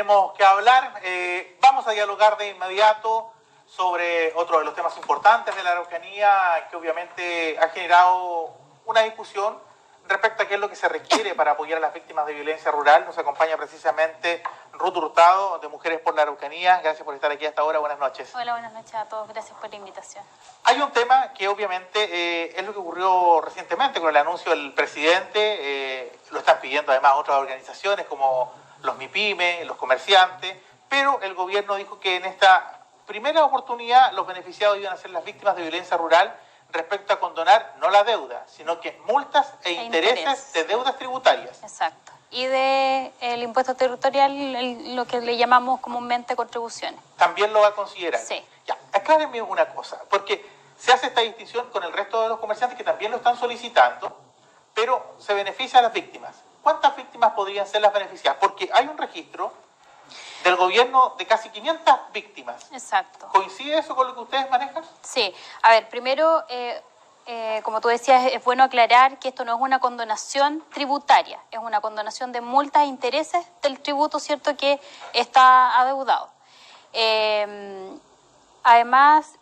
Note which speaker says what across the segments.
Speaker 1: tenemos que hablar. Vamos a dialogar de inmediato sobre otro de los temas importantes de la Araucanía, que obviamente ha generado una discusión respecto a qué es lo que se requiere para apoyar a las víctimas de violencia rural. Nos acompaña precisamente Ruth Hurtado, de Mujeres por la Araucanía. Gracias por estar aquí hasta ahora. Buenas noches.
Speaker 2: Hola, buenas noches a todos. Gracias por la invitación.
Speaker 1: Hay un tema que obviamente es lo que ocurrió recientemente con el anuncio del presidente. Lo están pidiendo además otras organizaciones como los MIPYME, los comerciantes, pero el gobierno dijo que en esta primera oportunidad los beneficiados iban a ser las víctimas de violencia rural respecto a condonar no la deuda, sino que multas e intereses de deudas tributarias.
Speaker 2: Exacto. Y del impuesto territorial, lo que le llamamos comúnmente contribuciones.
Speaker 1: ¿También lo va a considerar?
Speaker 2: Sí.
Speaker 1: Ya, aclárenme una cosa, porque se hace esta distinción con el resto de los comerciantes que también lo están solicitando, pero se beneficia a las víctimas. ¿Cuántas víctimas podrían ser las beneficiadas? Porque hay un registro del gobierno de casi 500 víctimas.
Speaker 2: Exacto.
Speaker 1: ¿Coincide eso con lo que ustedes manejan?
Speaker 2: Sí. A ver, primero, como tú decías, es bueno aclarar que esto no es una condonación tributaria, es una condonación de multas e intereses del tributo, ¿cierto?, que está adeudado. Además,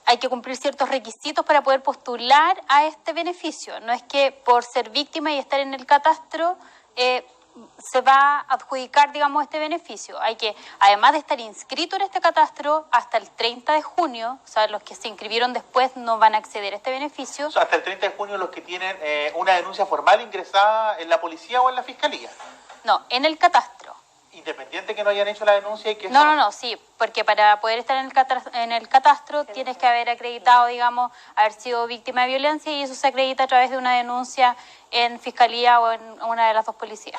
Speaker 2: hay que cumplir ciertos requisitos para poder postular a este beneficio. No es que por ser víctima y estar en el catastro se va a adjudicar, digamos, este beneficio. Hay que, además de estar inscrito en este catastro, hasta el 30 de junio, o sea, los que se inscribieron después no van a acceder a este beneficio.
Speaker 1: O sea, hasta el 30 de junio los que tienen una denuncia formal ingresada en la policía o en la fiscalía.
Speaker 2: No, en el catastro.
Speaker 1: Independiente que no hayan hecho la denuncia y que...
Speaker 2: No, sí, porque para poder estar en el catastro tienes que haber acreditado, digamos, haber sido víctima de violencia, y eso se acredita a través de una denuncia en fiscalía o en una de las dos policías.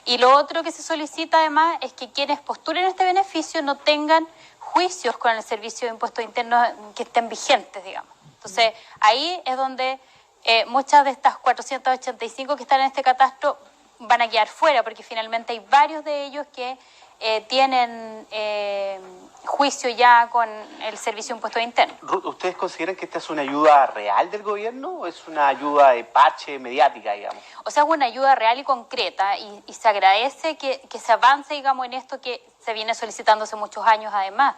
Speaker 2: Y lo otro que se solicita además es que quienes postulen este beneficio no tengan juicios con el Servicio de Impuestos Internos que estén vigentes, digamos. Entonces, ahí es donde muchas de estas 485 que están en este catastro van a quedar fuera, porque finalmente hay varios de ellos que tienen juicio ya con el Servicio de Impuestos Internos.
Speaker 3: ¿Ustedes consideran que esta es una ayuda real del gobierno o es una ayuda de parche mediática, digamos?
Speaker 2: O sea, es una ayuda real y concreta, y se agradece que se avance, digamos, en esto que se viene solicitando hace muchos años, además,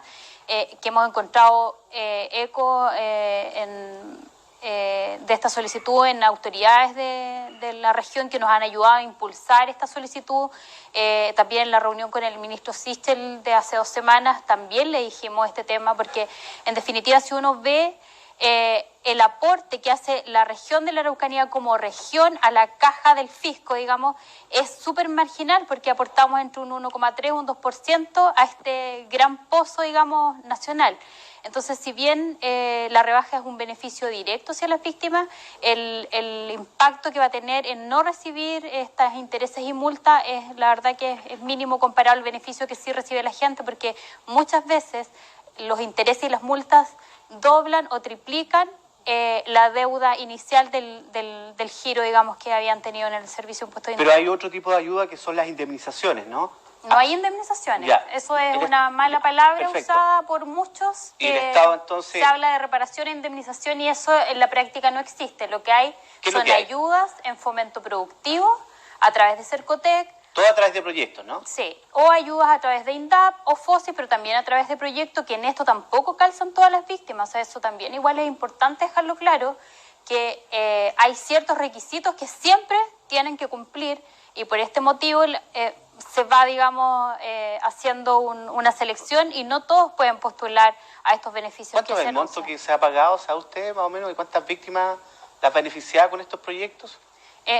Speaker 2: que hemos encontrado eco de esta solicitud en autoridades de la región que nos han ayudado a impulsar esta solicitud. También en la reunión con el ministro Sichel de hace 2 semanas también le dijimos este tema, porque en definitiva si uno ve el aporte que hace la región de la Araucanía como región a la caja del fisco, digamos, es súper marginal, porque aportamos entre un 1,3 y un 2% a este gran pozo, digamos, nacional. Entonces, si bien la rebaja es un beneficio directo hacia las víctimas, el impacto que va a tener en no recibir estos intereses y multas es, la verdad, que es mínimo comparado al beneficio que sí recibe la gente, porque muchas veces los intereses y las multas doblan o triplican la deuda inicial del giro, digamos, que habían tenido en el Servicio de Impuestos Internos.
Speaker 3: Pero hay otro tipo de ayuda que son las indemnizaciones, ¿no?
Speaker 2: No hay indemnizaciones.
Speaker 3: Ya.
Speaker 2: Eso es una mala palabra. Perfecto. Usada por muchos.
Speaker 3: Y el Estado, entonces,
Speaker 2: se habla de reparación e indemnización, y eso en la práctica no existe. Lo que hay son ayudas en fomento productivo a través de Cercotec.
Speaker 3: Todo a través de proyectos, ¿no?
Speaker 2: Sí, o ayudas a través de INDAP o FOSI, pero también a través de proyectos, que en esto tampoco calzan todas las víctimas. O sea, eso también igual es importante dejarlo claro, que hay ciertos requisitos que siempre tienen que cumplir, y por este motivo se va, digamos, haciendo una selección, y no todos pueden postular a estos beneficios.
Speaker 3: ¿Cuánto es el monto que se ha pagado, sabe usted, más o menos, de cuántas víctimas las beneficiadas con estos proyectos?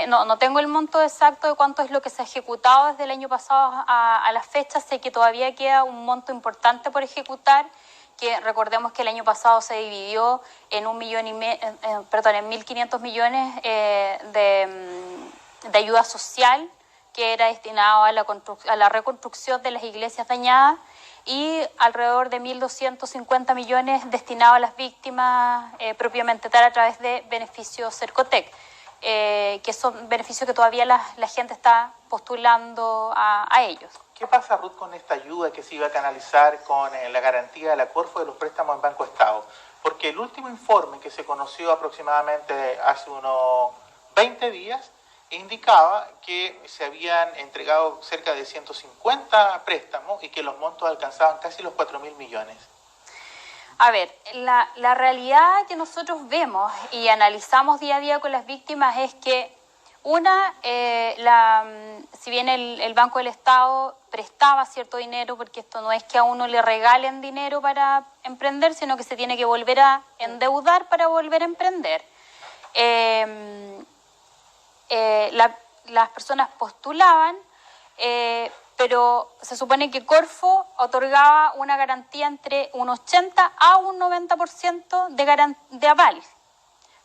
Speaker 2: No tengo el monto exacto de cuánto es lo que se ha ejecutado desde el año pasado a la fecha. Sé que todavía queda un monto importante por ejecutar, que recordemos que el año pasado se dividió en 1.500 millones de ayuda social, que era destinado a la reconstrucción de las iglesias dañadas, y alrededor de 1.250 millones destinados a las víctimas propiamente tal, a través de beneficios Cercotec, que son beneficios que todavía la gente está postulando a ellos.
Speaker 1: ¿Qué pasa, Ruth, con esta ayuda que se iba a canalizar con la garantía de la Corfo de los préstamos en Banco Estado? Porque el último informe que se conoció aproximadamente hace unos 20 días indicaba que se habían entregado cerca de 150 préstamos y que los montos alcanzaban casi los 4.000 millones.
Speaker 2: A ver, la realidad que nosotros vemos y analizamos día a día con las víctimas es que si bien el Banco del Estado prestaba cierto dinero, porque esto no es que a uno le regalen dinero para emprender, sino que se tiene que volver a endeudar para volver a emprender. Las personas postulaban, pero se supone que Corfo otorgaba una garantía entre un 80 a un 90% de aval.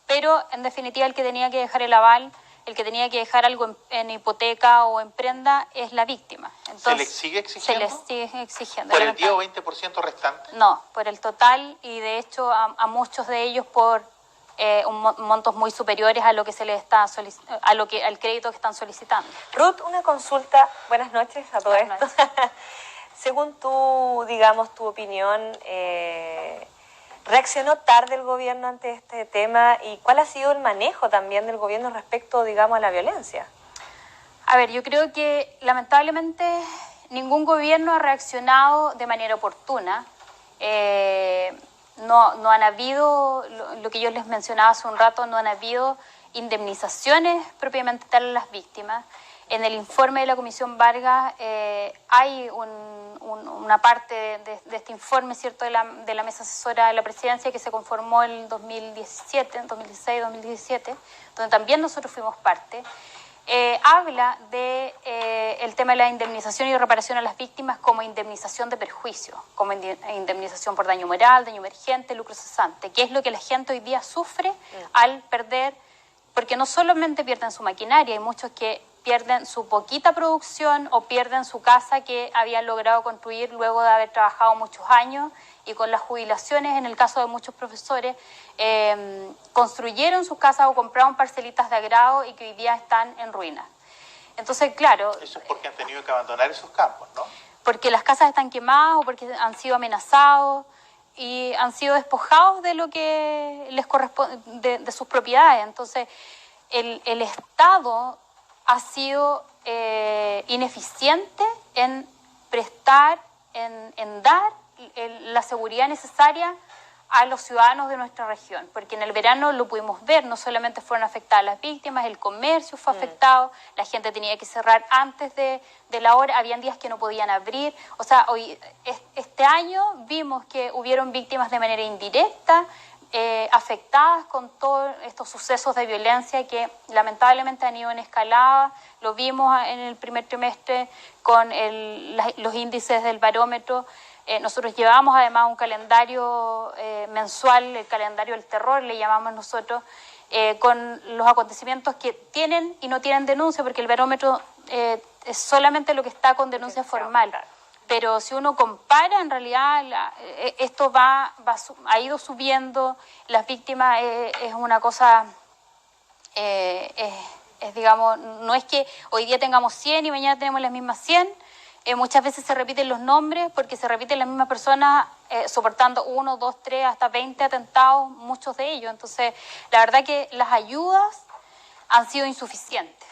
Speaker 2: Pero, en definitiva, el que tenía que dejar el aval, el que tenía que dejar algo en hipoteca o en prenda, es la víctima. Entonces,
Speaker 1: ¿se les sigue exigiendo?
Speaker 2: Se les sigue exigiendo.
Speaker 1: ¿Por el 10 o 20% restante?
Speaker 2: No, por el total, y de hecho a muchos de ellos por montos muy superiores a lo que se les está al crédito que están solicitando.
Speaker 4: Ruth, una consulta. Buenas noches a todo
Speaker 2: Buenas
Speaker 4: esto. Según tu opinión, ¿reaccionó tarde el gobierno ante este tema? ¿Y cuál ha sido el manejo también del gobierno respecto, digamos, a la violencia?
Speaker 2: A ver, yo creo que lamentablemente ningún gobierno ha reaccionado de manera oportuna. No han habido, lo que yo les mencionaba hace un rato, no han habido indemnizaciones propiamente tal a las víctimas. En el informe de la Comisión Vargas hay una parte de este informe, ¿cierto?, de la mesa asesora de la presidencia que se conformó en 2016-2017, donde también nosotros fuimos parte. Habla de el tema de la indemnización y reparación a las víctimas como indemnización de perjuicio, como indemnización por daño moral, daño emergente, lucro cesante, que es lo que la gente hoy día sufre al perder, porque no solamente pierden su maquinaria, hay muchos que pierden su poquita producción o pierden su casa que habían logrado construir luego de haber trabajado muchos años, y con las jubilaciones, en el caso de muchos profesores, construyeron sus casas o compraron parcelitas de agrado y que hoy día están en ruinas. Entonces, claro...
Speaker 1: Eso es porque han tenido que abandonar esos campos, ¿no?
Speaker 2: Porque las casas están quemadas o porque han sido amenazados y han sido despojados de lo que les corresponde, de sus propiedades. Entonces, el Estado ha sido ineficiente en prestar, en dar la seguridad necesaria a los ciudadanos de nuestra región, porque en el verano lo pudimos ver, no solamente fueron afectadas las víctimas, el comercio fue afectado, la gente tenía que cerrar antes de la hora, habían días que no podían abrir, o sea, este año vimos que hubieron víctimas de manera indirecta, afectadas con todos estos sucesos de violencia que lamentablemente han ido en escalada. Lo vimos en el primer trimestre con los índices del barómetro. Nosotros llevamos además un calendario mensual, el calendario del terror, le llamamos nosotros, con los acontecimientos que tienen y no tienen denuncia, porque el barómetro es solamente lo que está con denuncia formal. Pero si uno compara, en realidad esto ha ido subiendo, las víctimas es una cosa, digamos, no es que hoy día tengamos 100 y mañana tenemos las mismas 100, muchas veces se repiten los nombres porque se repiten las mismas personas soportando 1, 2, 3, hasta 20 atentados, muchos de ellos. Entonces, la verdad que las ayudas han sido insuficientes.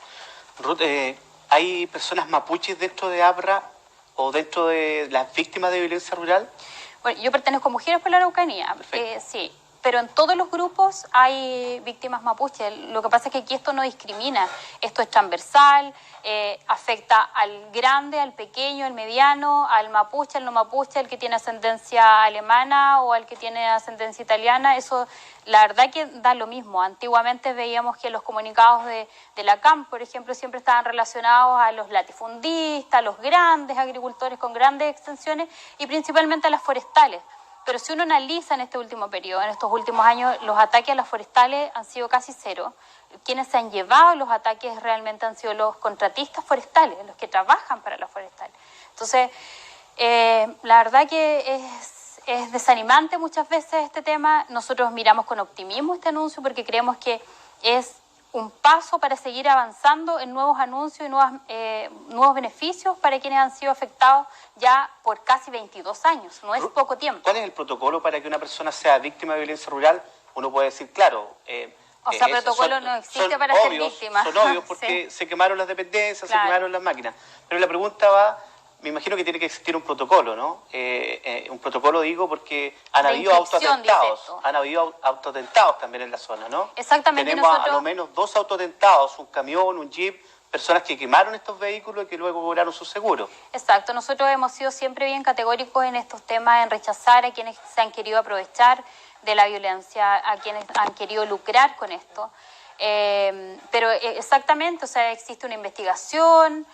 Speaker 3: Ruth, ¿hay personas mapuches dentro de APRA o dentro de las víctimas de violencia rural?
Speaker 2: Bueno, yo pertenezco a Mujeres por la Araucanía, sí, pero en todos los grupos hay víctimas mapuches. Lo que pasa es que aquí esto no discrimina, esto es transversal, afecta al grande, al pequeño, al mediano, al mapuche, al no mapuche, al que tiene ascendencia alemana o al que tiene ascendencia italiana. Eso, la verdad que da lo mismo. Antiguamente veíamos que los comunicados de la CAM, por ejemplo, siempre estaban relacionados a los latifundistas, a los grandes agricultores con grandes extensiones y principalmente a las forestales. Pero si uno analiza en este último periodo, en estos últimos años, los ataques a las forestales han sido casi cero. Quienes se han llevado los ataques realmente han sido los contratistas forestales, los que trabajan para las forestales. Entonces, la verdad que es desanimante muchas veces este tema. Nosotros miramos con optimismo este anuncio porque creemos que es un paso para seguir avanzando en nuevos anuncios y nuevos beneficios para quienes han sido afectados ya por casi 22 años. No es poco tiempo.
Speaker 3: ¿Cuál es el protocolo para que una persona sea víctima de violencia rural? Uno puede decir, claro,
Speaker 2: O sea, protocolo no existe para ser víctima.
Speaker 3: Son obvios porque se quemaron las dependencias, se quemaron las máquinas. Pero la pregunta va, me imagino que tiene que existir un protocolo, ¿no? Un protocolo digo porque han habido autoatentados también en la zona, ¿no?
Speaker 2: Exactamente.
Speaker 3: Tenemos a lo menos 2 autoatentados, un camión, un jeep, personas que quemaron estos vehículos y que luego cobraron su seguro.
Speaker 2: Exacto, nosotros hemos sido siempre bien categóricos en estos temas, en rechazar a quienes se han querido aprovechar de la violencia, a quienes han querido lucrar con esto. Pero exactamente, o sea, existe una investigación,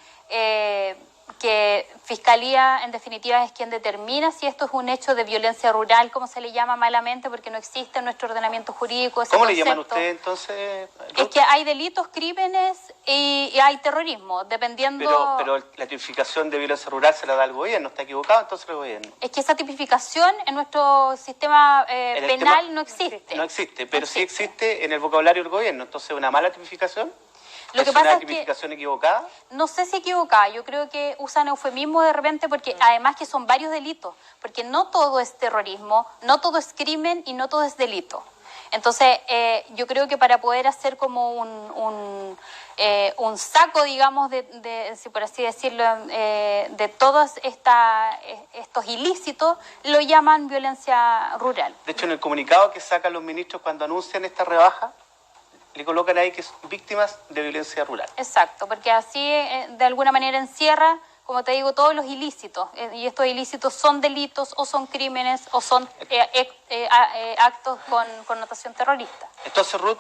Speaker 2: que Fiscalía, en definitiva, es quien determina si esto es un hecho de violencia rural, como se le llama malamente, porque no existe en nuestro ordenamiento jurídico ese
Speaker 3: ¿Cómo
Speaker 2: concepto.
Speaker 3: le llaman ustedes entonces?
Speaker 2: Es que hay delitos, crímenes y hay terrorismo, dependiendo...
Speaker 3: Pero la tipificación de violencia rural se la da el gobierno, ¿está equivocado entonces el gobierno?
Speaker 2: Es que esa tipificación en nuestro sistema penal no existe.
Speaker 3: No existe, pero sí existe en el vocabulario del gobierno, entonces una mala tipificación.
Speaker 2: Lo que
Speaker 3: ¿Es
Speaker 2: pasa
Speaker 3: una
Speaker 2: es que
Speaker 3: tipificación equivocada?
Speaker 2: no sé si equivocada, yo creo que usan eufemismo de repente porque además que son varios delitos, porque no todo es terrorismo, no todo es crimen y no todo es delito. Entonces, yo creo que para poder hacer como un saco, digamos, si por así decirlo, de todos estos ilícitos, lo llaman violencia rural.
Speaker 3: De hecho, en el comunicado que sacan los ministros cuando anuncian esta rebaja, le colocan ahí que son víctimas de violencia rural.
Speaker 2: Exacto, porque así de alguna manera encierra, como te digo, todos los ilícitos. Y estos ilícitos son delitos o son crímenes o son actos con connotación terrorista.
Speaker 3: Entonces, Ruth,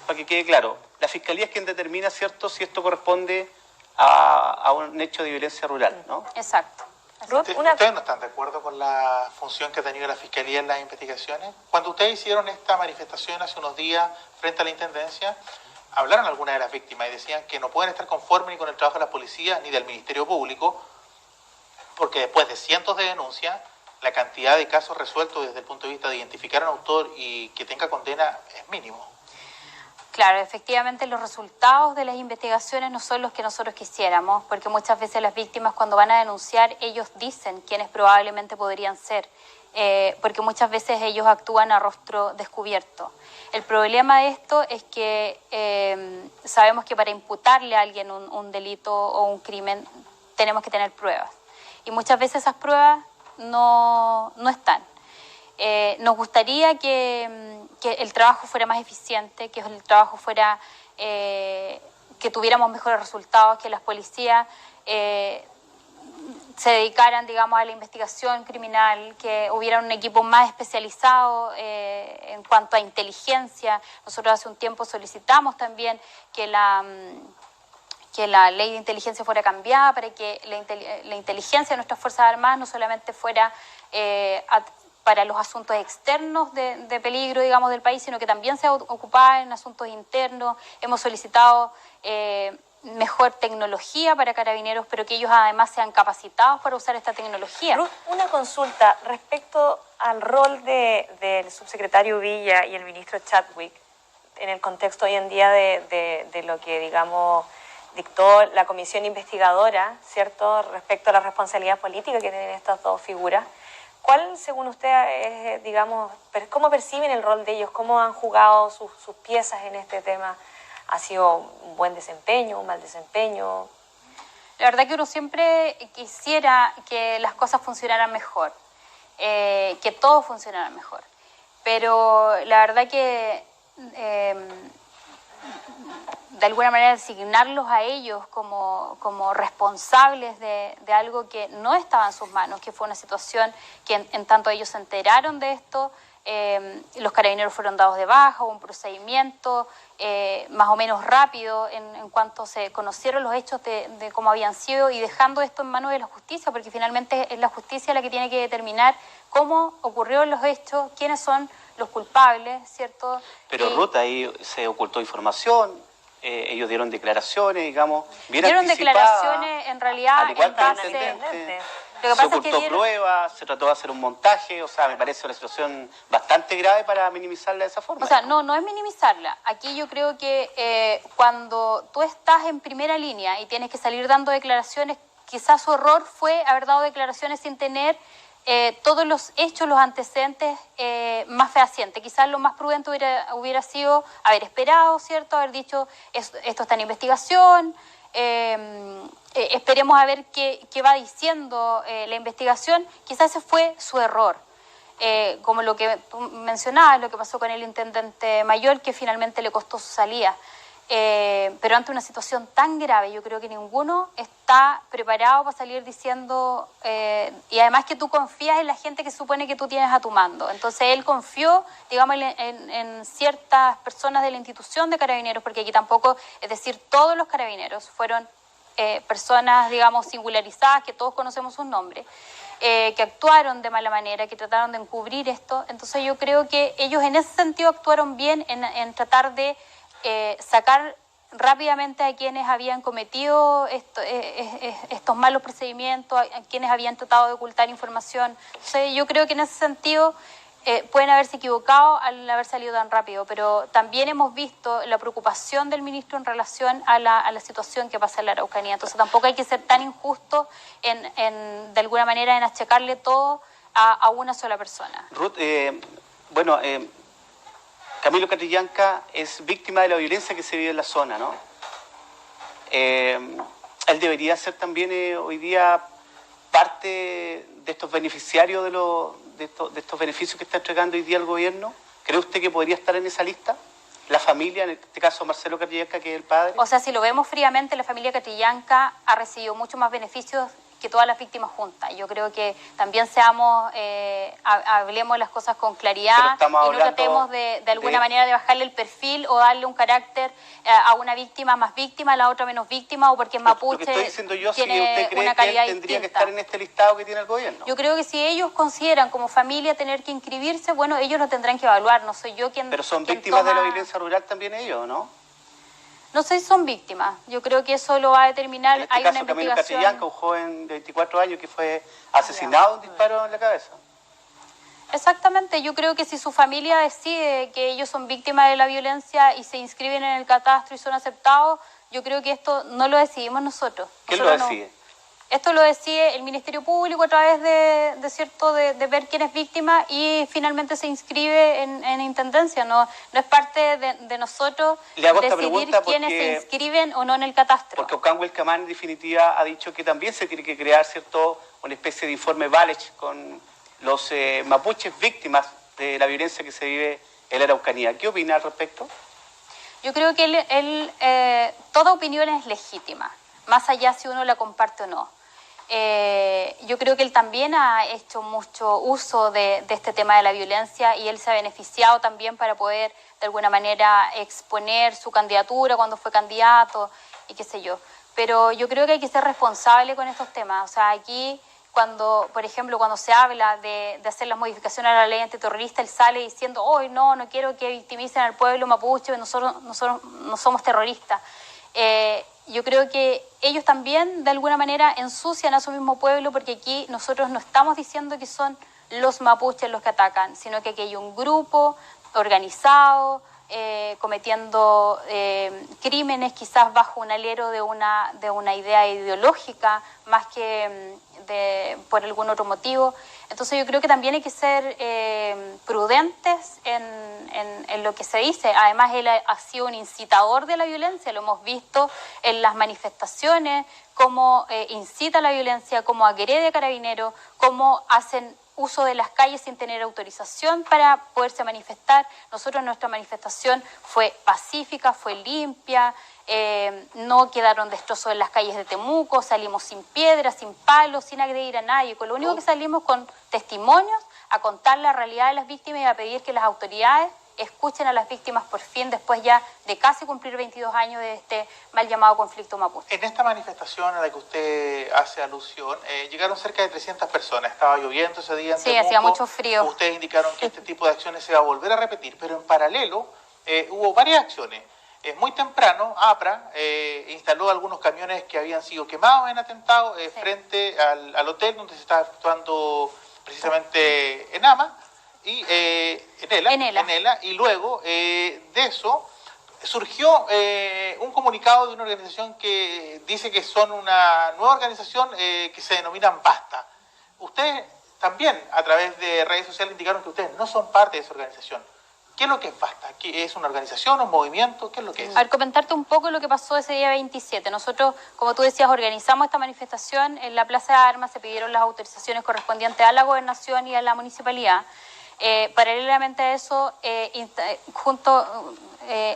Speaker 3: para que quede claro, la Fiscalía es quien determina, ¿cierto?, si esto corresponde a un hecho de violencia rural, ¿no?
Speaker 2: Exacto.
Speaker 1: ¿Ustedes no están de acuerdo con la función que ha tenido la Fiscalía en las investigaciones? Cuando ustedes hicieron esta manifestación hace unos días frente a la Intendencia, hablaron algunas de las víctimas y decían que no pueden estar conformes ni con el trabajo de la policía ni del Ministerio Público, porque después de cientos de denuncias, la cantidad de casos resueltos desde el punto de vista de identificar a un autor y que tenga condena es mínimo.
Speaker 2: Claro, efectivamente los resultados de las investigaciones no son los que nosotros quisiéramos, porque muchas veces las víctimas cuando van a denunciar, ellos dicen quiénes probablemente podrían ser, porque muchas veces ellos actúan a rostro descubierto. El problema de esto es que sabemos que para imputarle a alguien un delito o un crimen tenemos que tener pruebas, y muchas veces esas pruebas no están. Nos gustaría que el trabajo fuera más eficiente, que el trabajo fuera, que tuviéramos mejores resultados, que las policías se dedicaran, digamos, a la investigación criminal, que hubiera un equipo más especializado en cuanto a inteligencia. Nosotros hace un tiempo solicitamos también que la ley de inteligencia fuera cambiada para que la inteligencia de nuestras Fuerzas Armadas no solamente fuera para los asuntos externos de peligro, digamos, del país, sino que también se ocupada en asuntos internos. Hemos solicitado mejor tecnología para carabineros, pero que ellos además sean capacitados para usar esta tecnología.
Speaker 4: Ruth, una consulta respecto al rol del subsecretario Villa y el ministro Chadwick en el contexto hoy en día de lo que, digamos, dictó la comisión investigadora, ¿cierto?, respecto a la responsabilidad política que tienen estas dos figuras. ¿Cuál, según usted, digamos, cómo perciben el rol de ellos? ¿Cómo han jugado sus piezas en este tema? ¿Ha sido un buen desempeño, un mal desempeño?
Speaker 2: La verdad que uno siempre quisiera que las cosas funcionaran mejor, que todo funcionara mejor. Pero la verdad que de alguna manera designarlos a ellos como responsables de algo que no estaba en sus manos, que fue una situación que en tanto ellos se enteraron de esto, los carabineros fueron dados de baja, hubo un procedimiento más o menos rápido en cuanto se conocieron los hechos de cómo habían sido, y dejando esto en manos de la justicia, porque finalmente es la justicia la que tiene que determinar cómo ocurrieron los hechos, quiénes son los culpables, ¿cierto?
Speaker 3: Pero Ruth, ahí se ocultó información, ellos dieron declaraciones, digamos, bien
Speaker 2: dieron declaraciones en realidad
Speaker 3: al igual
Speaker 2: en
Speaker 3: que el
Speaker 2: base...
Speaker 3: intendente.
Speaker 2: Lo que
Speaker 3: Se
Speaker 2: pasa es que
Speaker 3: ocultó pruebas, se trató de hacer un montaje, o sea, me parece una situación bastante grave para minimizarla de esa forma.
Speaker 2: O sea, no es minimizarla. Aquí yo creo que cuando tú estás en primera línea y tienes que salir dando declaraciones, quizás su error fue haber dado declaraciones sin tener todos los hechos, los antecedentes más fehacientes. Quizás lo más prudente hubiera sido haber esperado, ¿cierto? Haber dicho, esto está en investigación, esperemos a ver qué va diciendo la investigación. Quizás ese fue su error. Como lo que tú mencionabas, lo que pasó con el intendente Mayor, que finalmente le costó su salida. Pero ante una situación tan grave, yo creo que ninguno está preparado para salir diciendo, y además que tú confías en la gente que supone que tú tienes a tu mando. Entonces él confió, digamos, en ciertas personas de la institución de Carabineros, porque aquí tampoco, es decir, todos los carabineros fueron personas, digamos, singularizadas, que todos conocemos sus nombres, que actuaron de mala manera, que trataron de encubrir esto. Entonces yo creo que ellos en ese sentido actuaron bien en tratar de sacar rápidamente a quienes habían cometido estos malos procedimientos, a quienes habían tratado de ocultar información. Entonces, yo creo que en ese sentido pueden haberse equivocado al haber salido tan rápido, pero también hemos visto la preocupación del ministro en relación a la situación que pasa en la Araucanía. Entonces tampoco hay que ser tan injusto de alguna manera en achacarle todo a una sola persona.
Speaker 3: Ruth, Camilo Catrillanca es víctima de la violencia que se vive en la zona, ¿no? Él debería ser también hoy día parte de estos beneficiarios de estos beneficios que está entregando hoy día el gobierno. ¿Cree usted que podría estar en esa lista? La familia, en este caso Marcelo Catrillanca, que es el padre.
Speaker 2: O sea, si lo vemos fríamente, la familia Catrillanca ha recibido mucho más beneficios que todas las víctimas juntas. Yo creo que también hablemos las cosas con claridad y no tratemos de alguna manera de bajarle el perfil o darle un carácter a una víctima más víctima, a la otra menos víctima, o porque es mapuche.
Speaker 3: Lo que estoy diciendo yo,
Speaker 2: tiene
Speaker 3: si usted cree
Speaker 2: una
Speaker 3: que él
Speaker 2: calidad
Speaker 3: tendría
Speaker 2: distinta.
Speaker 3: que estar en este listado que tiene el gobierno.
Speaker 2: Yo creo que si ellos consideran como familia tener que inscribirse, bueno, ellos lo tendrán que evaluar, no soy yo quien.
Speaker 3: Pero son
Speaker 2: quien
Speaker 3: víctimas
Speaker 2: toma...
Speaker 3: de la violencia rural también ellos, ¿no?
Speaker 2: No sé si son víctimas. Yo creo que eso lo va a determinar.
Speaker 3: En este
Speaker 2: Hay
Speaker 3: caso,
Speaker 2: una investigación.
Speaker 3: Camilo Catrillanca, un joven de 24 años que fue asesinado de un disparo en la cabeza.
Speaker 2: Exactamente. Yo creo que si su familia decide que ellos son víctimas de la violencia y se inscriben en el catastro y son aceptados, yo creo que esto no lo decidimos nosotros.
Speaker 3: ¿Quién lo decide?
Speaker 2: Esto lo decide el Ministerio Público a través de ver quién es víctima y finalmente se inscribe en Intendencia. No es parte de nosotros decidir quiénes se inscriben o no en el catastro.
Speaker 3: Porque Ocán Huilcamán, en definitiva, ha dicho que también se tiene que crear, ¿cierto?, una especie de informe Valech con los mapuches víctimas de la violencia que se vive en la Araucanía. ¿Qué opina al respecto?
Speaker 2: Yo creo que toda opinión es legítima, más allá si uno la comparte o no. Yo creo que él también ha hecho mucho uso de este tema de la violencia y él se ha beneficiado también para poder de alguna manera exponer su candidatura cuando fue candidato y qué sé yo. Pero yo creo que hay que ser responsable con estos temas. O sea, aquí por ejemplo, cuando se habla de hacer las modificaciones a la ley antiterrorista, él sale diciendo, hoy no quiero que victimicen al pueblo mapuche, nosotros no somos terroristas. Yo creo que ellos también de alguna manera ensucian a su mismo pueblo, porque aquí nosotros no estamos diciendo que son los mapuches los que atacan, sino que aquí hay un grupo organizado, cometiendo crímenes quizás bajo un alero de una idea ideológica más que por algún otro motivo. Entonces yo creo que también hay que ser prudentes en lo que se dice. Además, él ha sido un incitador de la violencia, lo hemos visto en las manifestaciones, cómo incita la violencia, cómo agrede a carabineros, cómo hacen uso de las calles sin tener autorización para poderse manifestar. Nosotros, nuestra manifestación fue pacífica, fue limpia, no quedaron destrozos en las calles de Temuco, salimos sin piedras, sin palos, sin agredir a nadie, con lo único que salimos con testimonios a contar la realidad de las víctimas y a pedir que las autoridades escuchen a las víctimas por fin, después ya de casi cumplir 22 años de este mal llamado conflicto mapuche.
Speaker 1: En esta manifestación a la que usted hace alusión, llegaron cerca de 300 personas. Estaba lloviendo ese día en Temuco.
Speaker 2: Sí, hacía mucho frío.
Speaker 1: Ustedes indicaron que este tipo de acciones se va a volver a repetir, pero en paralelo hubo varias acciones. Muy temprano, APRA instaló algunos camiones que habían sido quemados en atentado frente al hotel donde se estaba efectuando precisamente ENAMA. Y Enela, y luego de eso surgió un comunicado de una organización que dice que son una nueva organización que se denominan Basta. Ustedes también a través de redes sociales indicaron que ustedes no son parte de esa organización. ¿Qué es lo que es Basta? ¿Qué es una organización, un movimiento? ¿Qué es lo que es?
Speaker 2: A ver, comentarte un poco lo que pasó ese día 27. Nosotros, como tú decías, organizamos esta manifestación en la Plaza de Armas, se pidieron las autorizaciones correspondientes a la gobernación y a la municipalidad. Paralelamente a eso,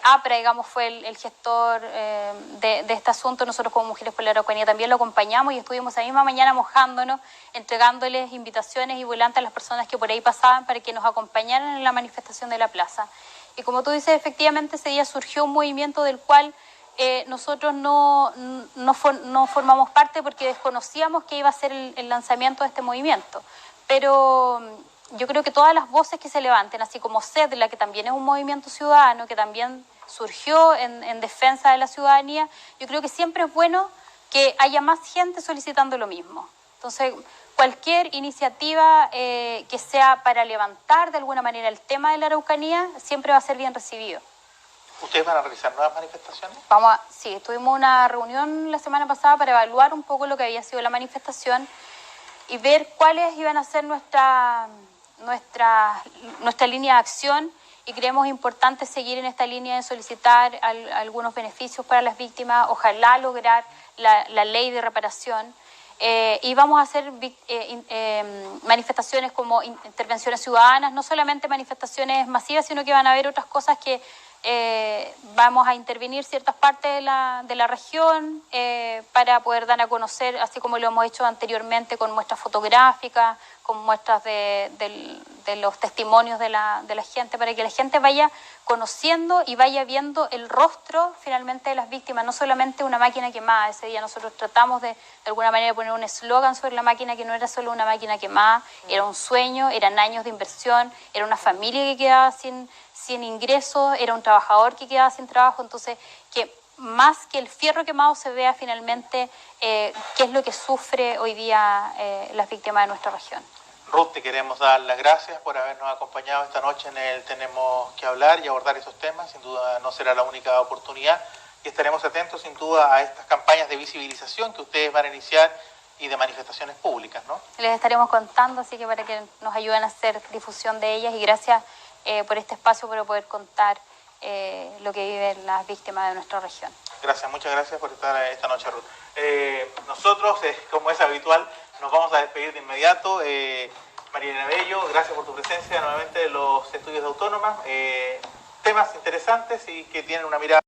Speaker 2: APRA, digamos, fue el gestor de este asunto. Nosotros como Mujeres por la Araucanía también lo acompañamos y estuvimos esa misma mañana mojándonos, entregándoles invitaciones y volantes a las personas que por ahí pasaban para que nos acompañaran en la manifestación de la plaza. Y como tú dices, efectivamente ese día surgió un movimiento del cual nosotros no formamos parte porque desconocíamos que iba a ser el lanzamiento de este movimiento. Pero yo creo que todas las voces que se levanten, así como CEDLA, que también es un movimiento ciudadano, que también surgió en defensa de la ciudadanía, yo creo que siempre es bueno que haya más gente solicitando lo mismo. Entonces, cualquier iniciativa que sea para levantar de alguna manera el tema de la Araucanía siempre va a ser bien recibido.
Speaker 1: ¿Ustedes van a realizar nuevas manifestaciones?
Speaker 2: Sí, tuvimos una reunión la semana pasada para evaluar un poco lo que había sido la manifestación y ver cuáles iban a ser nuestra línea de acción, y creemos importante seguir en esta línea de solicitar algunos beneficios para las víctimas, ojalá lograr la ley de reparación, y vamos a hacer manifestaciones como intervenciones ciudadanas, no solamente manifestaciones masivas, sino que van a haber otras cosas que vamos a intervenir ciertas partes de la región para poder dar a conocer, así como lo hemos hecho anteriormente con muestras fotográficas, con muestras de los testimonios de la gente, para que la gente vaya conociendo y vaya viendo el rostro finalmente de las víctimas, no solamente una máquina quemada. Ese día nosotros tratamos de alguna manera poner un eslogan sobre la máquina, que no era solo una máquina quemada, era un sueño, eran años de inversión, era una familia que quedaba sin ingresos, era un trabajador que quedaba sin trabajo. Entonces, que más que el fierro quemado se vea finalmente qué es lo que sufre hoy día las víctimas de nuestra región.
Speaker 1: Ruth, te queremos dar las gracias por habernos acompañado esta noche en el Tenemos que Hablar y abordar esos temas. Sin duda no será la única oportunidad y estaremos atentos sin duda a estas campañas de visibilización que ustedes van a iniciar y de manifestaciones públicas, ¿no?
Speaker 2: Les estaremos contando, así que para que nos ayuden a hacer difusión de ellas, y gracias por este espacio para poder contar lo que viven las víctimas de nuestra región.
Speaker 1: Gracias, muchas gracias por estar esta noche, Ruth. Nosotros, como es habitual, nos vamos a despedir de inmediato. María Bello, gracias por tu presencia nuevamente en los estudios de Autónoma. Temas interesantes y que tienen una mirada